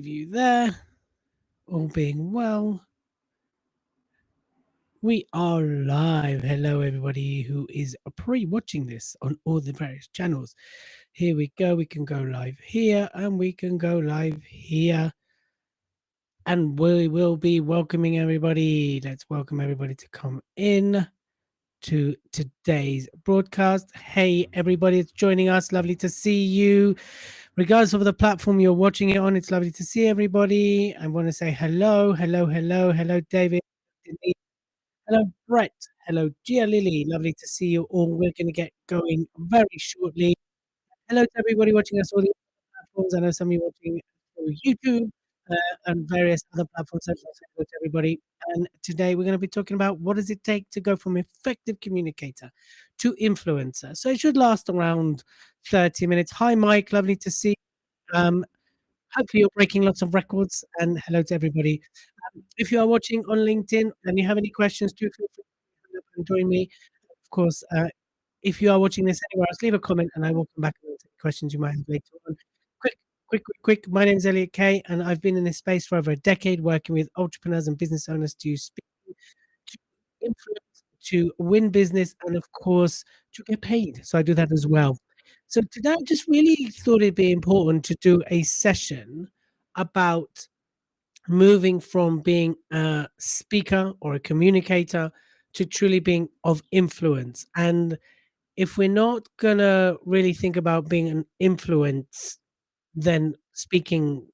You there, all being well. We are live. Hello, everybody who is pre-watching this on all the various channels. Here we go. We can go live here, and we can go live here, and we will be welcoming everybody. Let's welcome everybody to come in to today's broadcast. Hey, everybody, it's joining us. Lovely to see you. Regardless of the platform you're watching it on, it's lovely to see everybody. I want to say hello, hello, hello, hello, David. Hello, Brett. Hello, Gia Lily. Lovely to see you all. We're going to get going very shortly. Hello to everybody watching us on the platforms. I know some of you watching through YouTube and various other platforms. So hello to everybody. And today we're going to be talking about what does it take to go from effective communicator to influencer. So it should last around 30 minutes. Hi, Mike. Lovely to see you. Hopefully you're breaking lots of records, and hello to everybody. If you are watching on LinkedIn and you have any questions, do feel free to come up and join me. Of course, if you are watching this anywhere else, leave a comment and I will come back and answer any questions you might have later on. Quick. My name is Elliot Kay, and I've been in this space for over a decade working with entrepreneurs and business owners to speak, to influence, to win business, and of course, to get paid. So I do that as well. So today, I just really thought it'd be important to do a session about moving from being a speaker or a communicator to truly being of influence. And if we're not gonna really think about being an influence, then speaking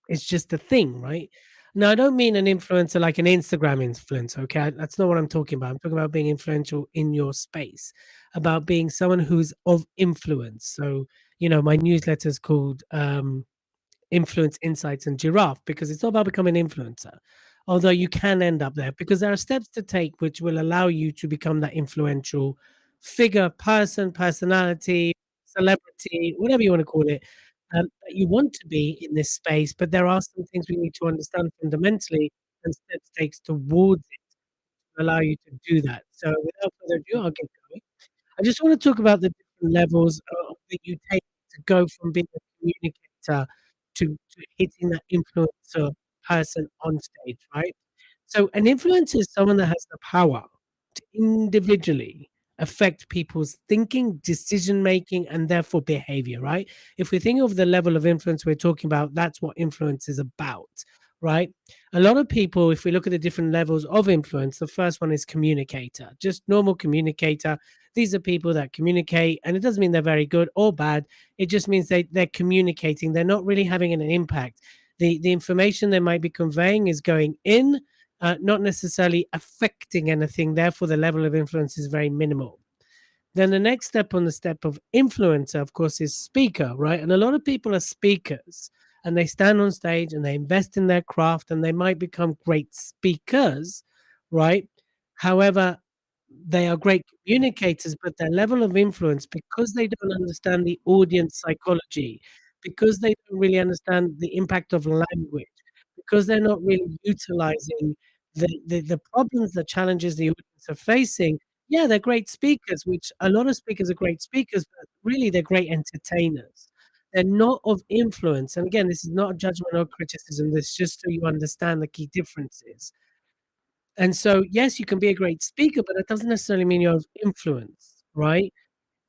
is just a thing, right? Now, I don't mean an influencer like an Instagram influencer, okay? That's not what I'm talking about. I'm talking about being influential in your space, about being someone who's of influence. So, my newsletter is called Influence Insights and Giraffe because it's not about becoming an influencer, although you can end up there because there are steps to take which will allow you to become that influential figure, person, personality, celebrity, whatever you want to call it, that you want to be in this space. But there are some things we need to understand fundamentally and steps takes towards it to allow you to do that. So without further ado, I'll get going. I just want to talk about the different levels that you take to go from being a communicator to hitting that influencer person on stage, right? So an influencer is someone that has the power to individually affect people's thinking, decision making, and therefore behavior, right? If we think of the level of influence we're talking about, that's what influence is about, right? A lot of people, if we look at the different levels of influence, the first one is communicator, just normal communicator. These are people that communicate, and it doesn't mean they're very good or bad. It just means they're communicating. They're not really having an impact. The information they might be conveying is going in, not necessarily affecting anything. Therefore, the level of influence is very minimal. Then the next step on the step of influencer, of course, is speaker, right? And a lot of people are speakers and they stand on stage and they invest in their craft and they might become great speakers, right? However, they are great communicators, but their level of influence, because they don't understand the audience psychology, because they don't really understand the impact of language, because they're not really utilizing the problems, the challenges the audience are facing. Yeah, they're great speakers, which a lot of speakers are great speakers, but really they're great entertainers. They're not of influence. And again, this is not a judgment or criticism. This is just so you understand the key differences. And so, yes, you can be a great speaker, but that doesn't necessarily mean you have influence, right?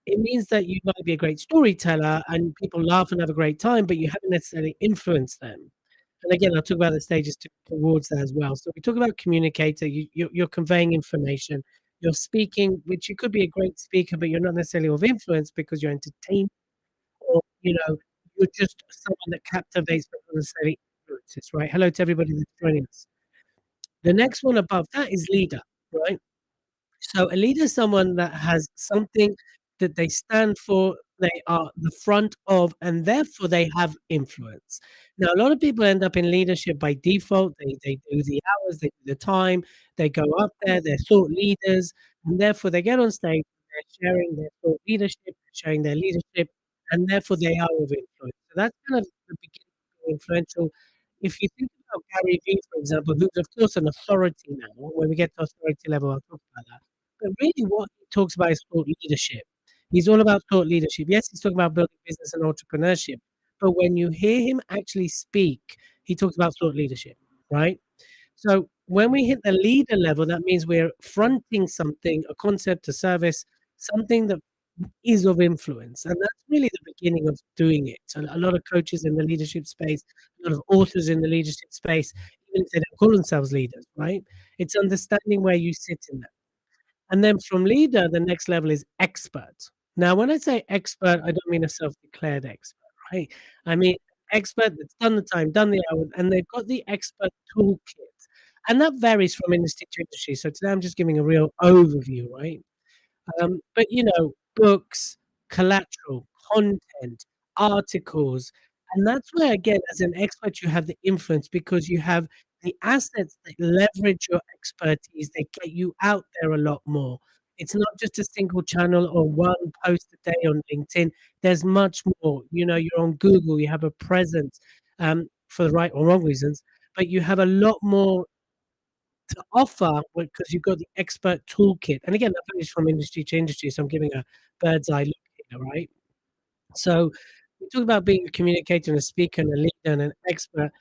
It means that you might be a great storyteller and people laugh and have a great time, but you haven't necessarily influenced them. And again, I'll talk about the stages towards that as well. So we talk about communicator, you're conveying information, you're speaking, which you could be a great speaker, but you're not necessarily of influence because you're entertaining or, you're just someone that captivates but not necessarily influences, right? Hello to everybody that's joining us. The next one above that is leader, right? So a leader is someone that has something that they stand for, they are the front of, and therefore they have influence. Now, a lot of people end up in leadership by default. They do the hours, they do the time, they go up there, they're thought leaders, and therefore they get on stage, they're sharing their thought leadership, they're sharing their leadership, and therefore they are of influence. So that's kind of the beginning of being influential. If you think about Gary Vee, for example, who's of course an authority now, when we get to authority level, I'll talk about that. But really what he talks about is thought leadership. He's all about thought leadership. Yes, he's talking about building business and entrepreneurship, but when you hear him actually speak, he talks about thought leadership, right? So when we hit the leader level, that means we're fronting something, a concept, a service, something that is of influence. And that's really the beginning of doing it. So a lot of coaches in the leadership space, a lot of authors in the leadership space, even if they don't call themselves leaders, right? It's understanding where you sit in that. And then from leader, the next level is expert. Now, when I say expert, I don't mean a self-declared expert, right? I mean expert that's done the time, done the hours, and they've got the expert toolkit. And that varies from industry to industry. So today I'm just giving a real overview, right? But books, collateral, content, articles, and that's where again, as an expert, you have the influence because you have the assets that leverage your expertise. They get you out there a lot more. It's not just a single channel or one post a day on LinkedIn. There's much more. You're on Google. You have a presence for the right or wrong reasons, but you have a lot more to offer because you've got the expert toolkit. And again, that varies from industry to industry, so I'm giving a bird's eye look here, right? So we talk about being a communicator and a speaker and a leader and an expert,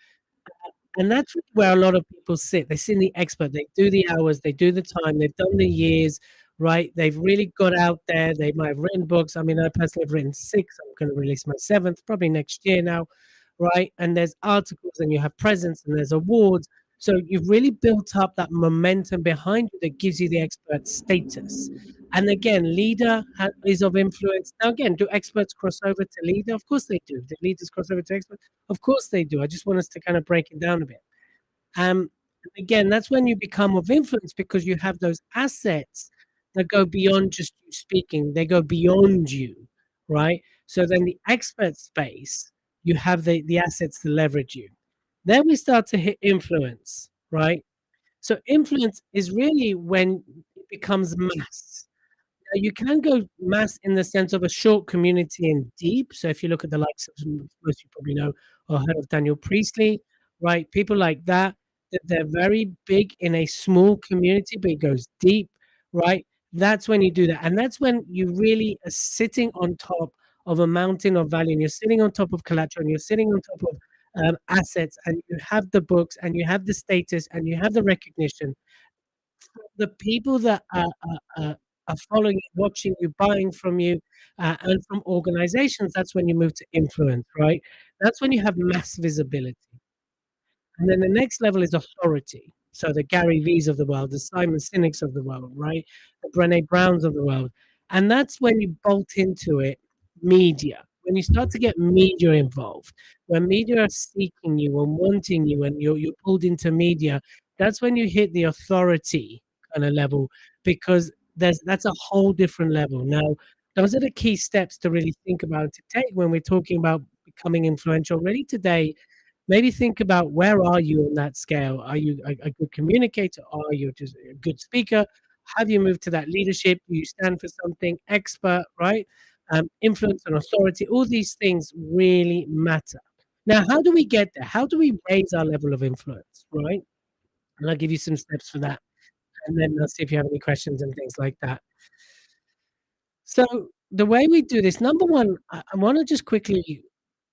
and that's really where a lot of people sit. They sit in the expert. They do the hours, they do the time, they've done the years, right? They've really got out there. They might have written books. I mean, I personally have written 6. I'm gonna release my 7th probably next year now, right? And there's articles and you have presence and there's awards. So you've really built up that momentum behind you that gives you the expert status. And again, leader is of influence. Now, again, do experts cross over to leader? Of course they do. Do leaders cross over to experts? Of course they do. I just want us to kind of break it down a bit. Um, Again, that's when you become of influence because you have those assets that go beyond just you speaking. They go beyond you, right? So then the expert space, you have the assets to leverage you. Then we start to hit influence, right? So influence is really when it becomes mass. You can go mass in the sense of a short community and deep. So if you look at the likes of most you probably know or heard of Daniel Priestley, right? People like that, that they're very big in a small community, but it goes deep, right? That's when you do that. And that's when you really are sitting on top of a mountain of value and you're sitting on top of collateral and you're sitting on top of assets and you have the books and you have the status and you have the recognition the people that are following you, watching you, buying from you, and from organizations, that's when you move to influence, right? That's when you have mass visibility. And then the next level is authority. So the Gary V's of the world, the Simon Sinek's of the world, right? The Brené Browns of the world. And that's when you bolt into it media. When you start to get media involved, when media are seeking you and wanting you and you're pulled into media, that's when you hit the authority kind of level because that's a whole different level. Now, those are the key steps to really think about to take when we're talking about becoming influential. Already today, maybe think about where are you on that scale? Are you a good communicator? Are you just a good speaker? Have you moved to that leadership? Do you stand for something? Expert, right? Influence and authority. All these things really matter. Now, how do we get there? How do we raise our level of influence, right? And I'll give you some steps for that. And then I'll see if you have any questions and things like that. So the way we do this, number one, I want to just quickly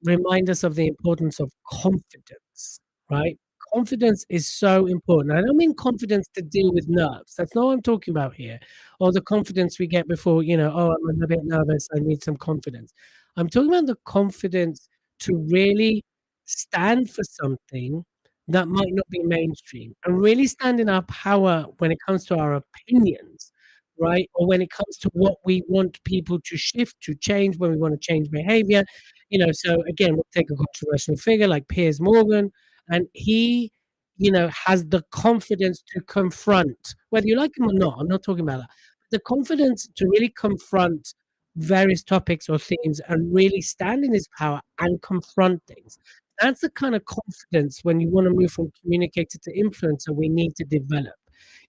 remind us of the importance of confidence, right? Confidence is so important. I don't mean confidence to deal with nerves. That's not what I'm talking about here. Or the confidence we get before, oh, I'm a bit nervous. I need some confidence. I'm talking about the confidence to really stand for something that might not be mainstream and really stand in our power when it comes to our opinions, right? Or when it comes to what we want people to shift, to change, when we want to change behavior. So again, we'll take a controversial figure like Piers Morgan, and he, has the confidence to confront, whether you like him or not, I'm not talking about that. The confidence to really confront various topics or themes and really stand in his power and confront things. That's the kind of confidence when you want to move from communicator to influencer we need to develop.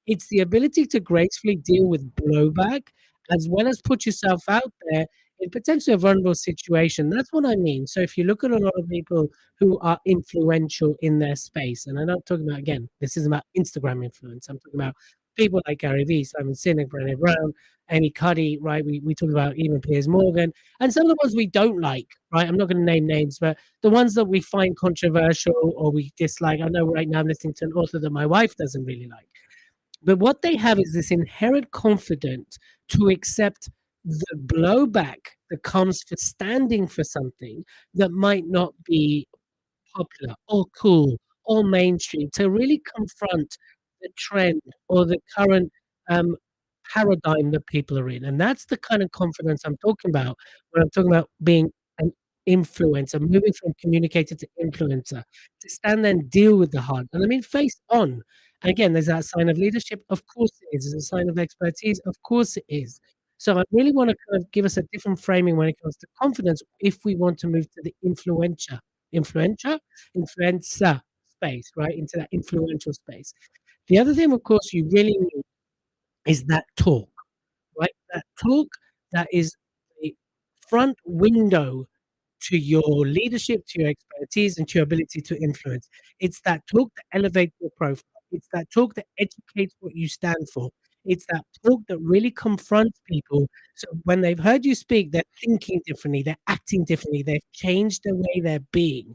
It's the ability to gracefully deal with blowback as well as put yourself out there in potentially a vulnerable situation. That's what I mean. So if you look at a lot of people who are influential in their space, and I'm not talking about, again, this isn't about Instagram influence. I'm talking about people like Gary Vee, Simon Sinek, Brené Brown, Amy Cuddy, right? We talk about even Piers Morgan, and some of the ones we don't like, right? I'm not going to name names, but the ones that we find controversial or we dislike. I know right now I'm listening to an author that my wife doesn't really like. But what they have is this inherent confidence to accept the blowback that comes for standing for something that might not be popular or cool or mainstream, to really confront the trend or the current um, paradigm that people are in. And that's the kind of confidence I'm talking about when I'm talking about being an influencer, moving from communicator to influencer, to stand there and deal with the hard. And I mean, face on. And again, there's that sign of leadership. Of course it is. There's a sign of expertise. Of course it is. So I really want to kind of give us a different framing when it comes to confidence if we want to move to the influencer influencer space, right? Into that influential space. The other thing, of course, you really need is that talk, right? That talk that is the front window to your leadership, to your expertise, and to your ability to influence. It's that talk that elevates your profile. It's that talk that educates what you stand for. It's that talk that really confronts people. So when they've heard you speak, they're thinking differently, they're acting differently, they've changed the way they're being.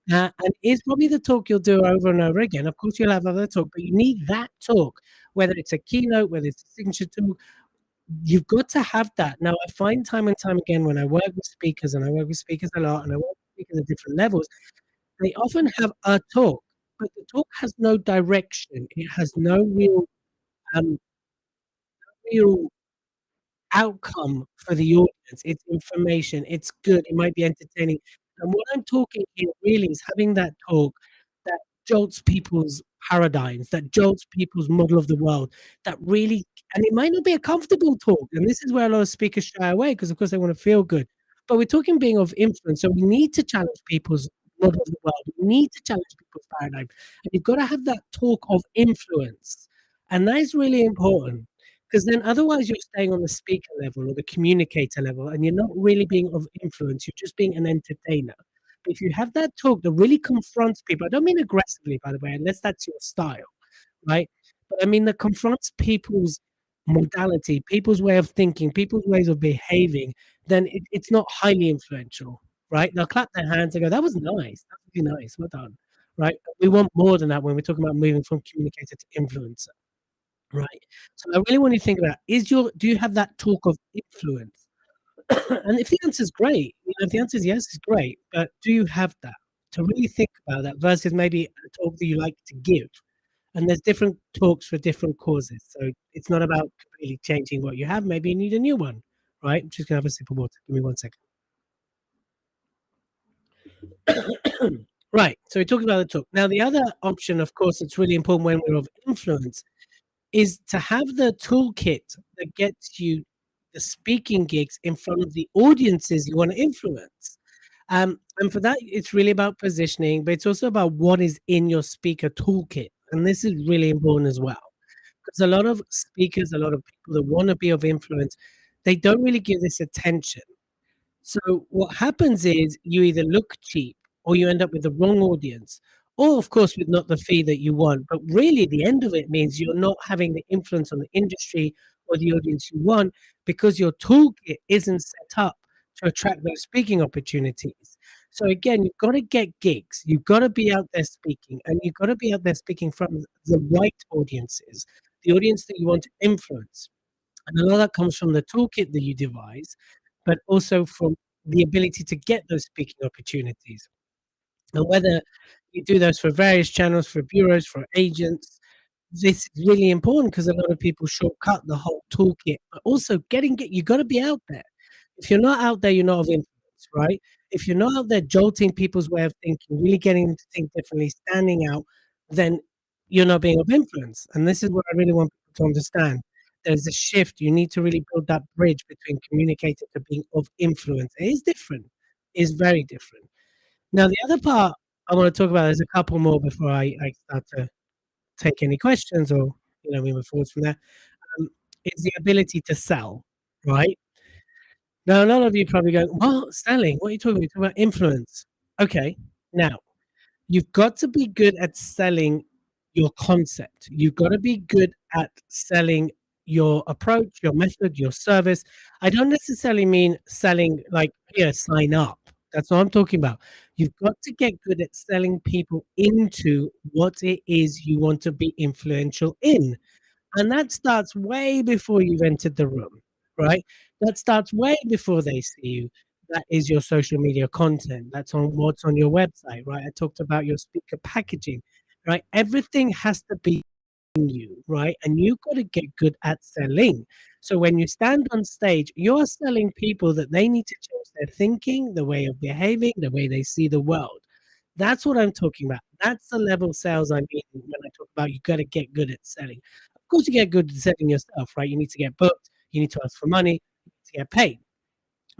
And it's probably the talk you'll do over and over again. Of course, you'll have other talk, but you need that talk, whether it's a keynote, whether it's a signature talk, you've got to have that. Now, I find time and time again when I work with speakers, and I work with speakers a lot, and I work with speakers at different levels, they often have a talk, but the talk has no direction. It has no um, real outcome for the audience. It's information, it's good, it might be entertaining. And what I'm talking here really is having that talk that jolts people's paradigms, that jolts people's model of the world, that really, and it might not be a comfortable talk. And this is where a lot of speakers shy away because, of course, they want to feel good. But we're talking being of influence. So we need to challenge people's model of the world. We need to challenge people's paradigm. And you've got to have that talk of influence. And that is really important. Because then otherwise you're staying on the speaker level or the communicator level, and you're not really being of influence, you're just being an entertainer. But if you have that talk that really confronts people, I don't mean aggressively, by the way, unless that's your style, right? But I mean that confronts people's modality, people's way of thinking, people's ways of behaving, then it's not highly influential, right? They'll clap their hands and go, "That was nice. That was really nice. Well done." Right? We want more than that when we're talking about moving from communicator to influencer. Right. So I really want you to think about, do you have that talk of influence? And if the answer is great, if the answer is yes, it's great, but do you have that? To really think about that versus maybe a talk that you like to give. And there's different talks for different causes. So it's not about completely changing what you have. Maybe you need a new one, right? I'm just gonna have a sip of water. Give me 1 second. Right. So we talked about the talk. Now the other option, of course, that's really important when we're of influence is to have the toolkit that gets you the speaking gigs in front of the audiences you want to influence. And for that, it's really about positioning, but it's also about what is in your speaker toolkit. And this is really important as well. Because a lot of speakers, a lot of people that want to be of influence, they don't really give this attention. So what happens is you either look cheap or you end up with the wrong audience, or of course with not the fee that you want. But really, the end of it means you're not having the influence on the industry or the audience you want because your toolkit isn't set up to attract those speaking opportunities. So again, you've got to get gigs. You've got to be out there speaking, and you've got to be out there speaking from the right audiences, the audience that you want to influence. And a lot of that comes from the toolkit that you devise, but also from the ability to get those speaking opportunities. And whether you do those for various channels, for bureaus, for agents, this is really important because a lot of people shortcut the whole toolkit, but also you gotta be out there. If you're not out there, you're not of influence, right? If you're not out there jolting people's way of thinking, really getting them to think differently, standing out, then you're not being of influence. And this is what I really want people to understand. There's a shift. You need to really build that bridge between communicator to being of influence. It is different. It's very different. Now, the other part I want to talk about, there's a couple more before I start to take any questions or, we move forward from there, um, is the ability to sell, right? Now, a lot of you probably go, "What? Selling? What are you talking about? You're talking about influence." Okay, now, you've got to be good at selling your concept. You've gotta be good at selling your approach, your method, your service. I don't necessarily mean selling like, "Here, sign up." That's what I'm talking about. You've got to get good at selling people into what it is you want to be influential in. And that starts way before you've entered the room, right? That starts way before they see you. That is your social media content. That's on what's on your website, right? I talked about your speaker packaging, right? Everything has to be you, right? And you've got to get good at selling. So when you stand on stage, you're selling people that they need to change their thinking, the way of behaving, the way they see the world. That's what I'm talking about. That's the level of sales I mean when I talk about you got to get good at selling. Of course, you get good at selling yourself, right? You need to get booked, you need to ask for money, you need to get paid.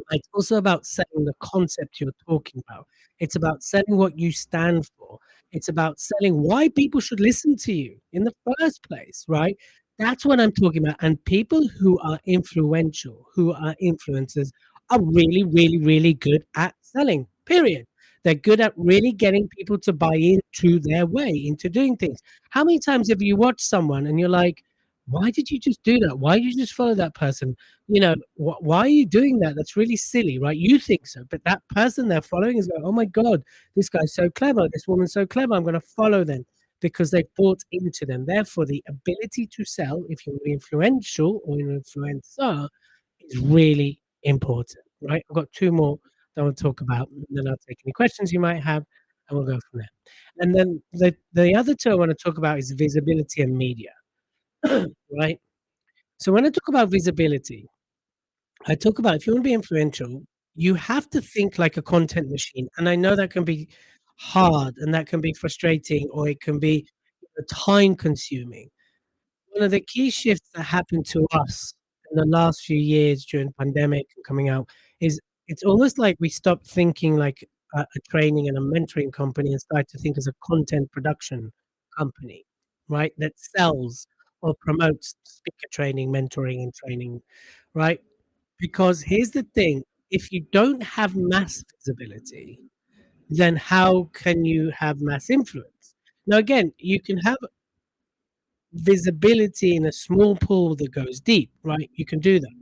It's also about selling the concept you're talking about. It's about selling what you stand for. It's about selling why people should listen to you in the first place, right? That's what I'm talking about. And people who are influential, who are influencers, are really, really, really good at selling, period. They're good at really getting people to buy into their way, into doing things. How many times have you watched someone and you're like, why did you just do that? Why did you just follow that person? You know, why are you doing that? That's really silly, right? You think so, but that person they're following is like, oh my God, this guy's so clever. This woman's so clever. I'm going to follow them because they bought into them. Therefore, the ability to sell, if you're influential or an influencer, is really important, right? I've got two more that I want to talk about, and then I'll take any questions you might have, and we'll go from there. And then the other two I want to talk about is visibility and media, right? So when I talk about visibility, I talk about if you want to be influential, you have to think like a content machine. And I know that can be hard and that can be frustrating or it can be time consuming. One of the key shifts that happened to us in the last few years during pandemic and coming out is it's almost like we stopped thinking like a training and a mentoring company and started to think as a content production company, right? That sells or promotes speaker training, mentoring, and training, right? Because here's the thing, if you don't have mass visibility, then how can you have mass influence? Now, again, you can have visibility in a small pool that goes deep, right? You can do that.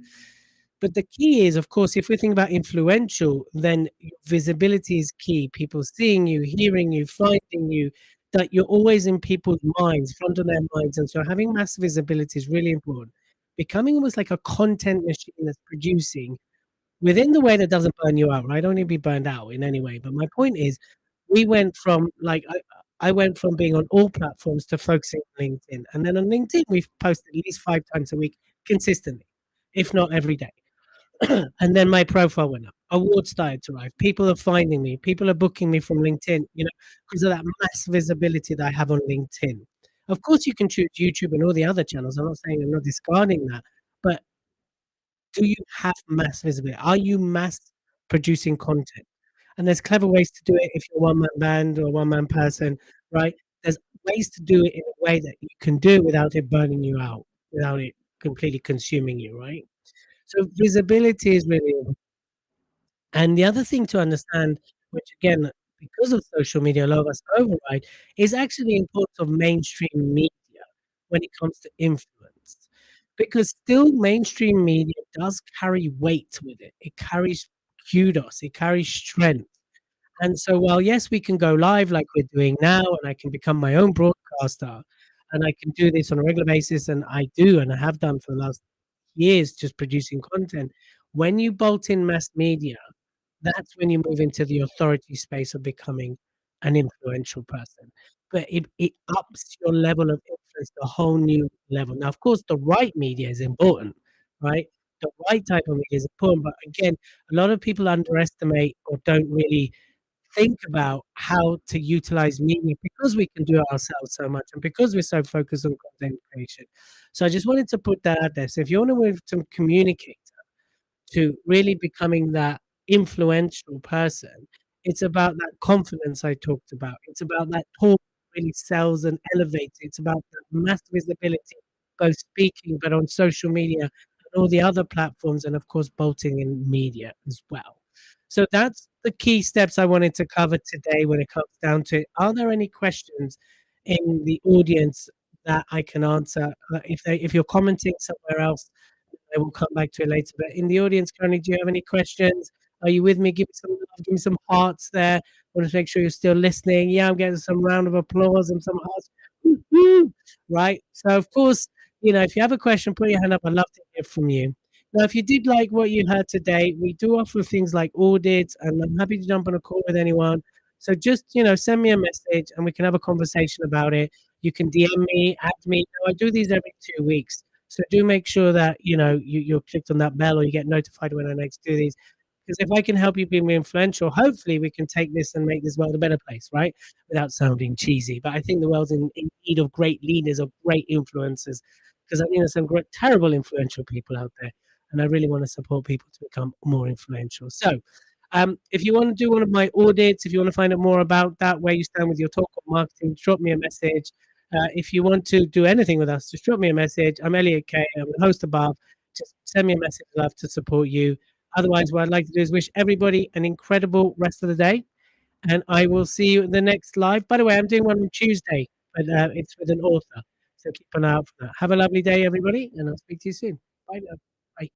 But the key is, of course, if we think about influential, then visibility is key. People seeing you, hearing you, finding you, that you're always in people's minds, front of their minds. And so having mass visibility is really important. Becoming almost like a content machine that's producing within the way that doesn't burn you out, right? I don't need to be burned out in any way. But my point is, we went from like I went from being on all platforms to focusing on LinkedIn. And then on LinkedIn, we've posted at least 5 times a week consistently, if not every day. And then my profile went up. Awards started to arrive. People are finding me. People are booking me from LinkedIn, because of that mass visibility that I have on LinkedIn. Of course, you can choose YouTube and all the other channels. I'm not saying I'm not discarding that, but do you have mass visibility? Are you mass producing content? And there's clever ways to do it if you're a one-man band or a one-man person, right? There's ways to do it in a way that you can do it without it burning you out, without it completely consuming you, right? So visibility is really important. And the other thing to understand, which again, because of social media, a lot of us override, is actually the importance of mainstream media when it comes to influence. Because still mainstream media does carry weight with it. It carries kudos, it carries strength. And so while yes, we can go live like we're doing now, and I can become my own broadcaster, and I can do this on a regular basis, and I do, and I have done for the last years just producing content. When you bolt in mass media, that's when you move into the authority space of becoming an influential person. But it ups your level of influence to a whole new level. Now, of course, the right media is important, right? The right type of media is important. But again, a lot of people underestimate or don't really think about how to utilize media because we can do it ourselves so much and because we're so focused on content creation. So I just wanted to put that out there. So if you want to move to communicate, to really becoming that influential person. It's about that confidence I talked about. It's about that talk that really sells and elevates. It's about that mass visibility, both speaking, but on social media and all the other platforms, and of course, bolting in media as well. So that's the key steps I wanted to cover today when it comes down to it. Are there any questions in the audience that I can answer. If you're commenting somewhere else, I will come back to it later. But in the audience currently, do you have any questions? Are you with me? Give me some love, give me some hearts there. Want to make sure you're still listening. Yeah, I'm getting some round of applause and some hearts. Woo-hoo! Right. So of course, if you have a question, put your hand up. I'd love to hear from you. Now, if you did like what you heard today, we do offer things like audits, and I'm happy to jump on a call with anyone. So just, send me a message and we can have a conversation about it. You can DM me, add me. Now, I do these every 2 weeks. So do make sure that, you're clicked on that bell or you get notified when I next do these. Because if I can help you be more influential, hopefully we can take this and make this world a better place, right? Without sounding cheesy. But I think the world's in need of great leaders, of great influencers. Because I think there's some great, terrible influential people out there. And I really want to support people to become more influential. So if you want to do one of my audits, if you want to find out more about that, where you stand with your talk or marketing, drop me a message. If you want to do anything with us, just drop me a message. I'm Elliot Kay. I'm the host above. Just send me a message. I'd love to support you. Otherwise, what I'd like to do is wish everybody an incredible rest of the day. And I will see you in the next live. By the way, I'm doing one on Tuesday, but it's with an author. So keep an eye out for that. Have a lovely day, everybody. And I'll speak to you soon. Bye now.